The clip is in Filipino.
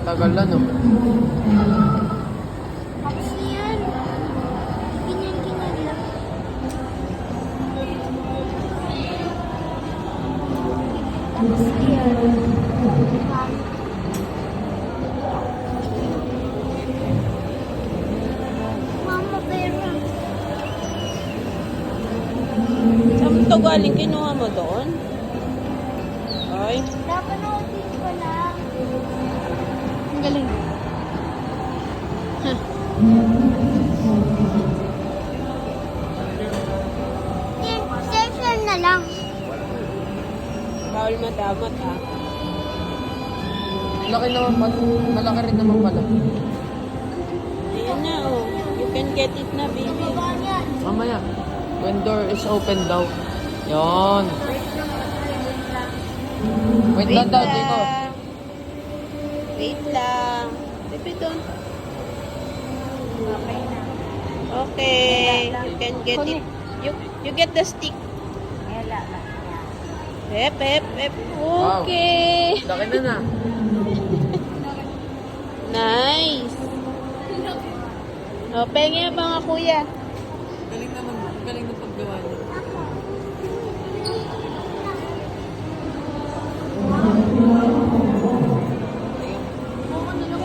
Tagal na, no? Tapos yan. Ganyan lang. Tapos yan. Mama, pero. Saan mo ito galing? Kinuha mo doon? Ay. Napanood din ko lang. Ang galing. Session na lang. Bawal madamot ha. Laki naman pa. Malaki rin naman pala. Ayan na oh. You can get it na baby. Baba niya. Mamaya. When door is open daw. Yon. Wait lang daw, Diko. Wait lang. Baby doon. Okay na. Okay. You can get it. You get the stick. Wala lang. Hep, hep, hep. Wow. Okay. Laki na na. Nice. O, pengen mga kuya. Galing naman. Galing na paggawa niya.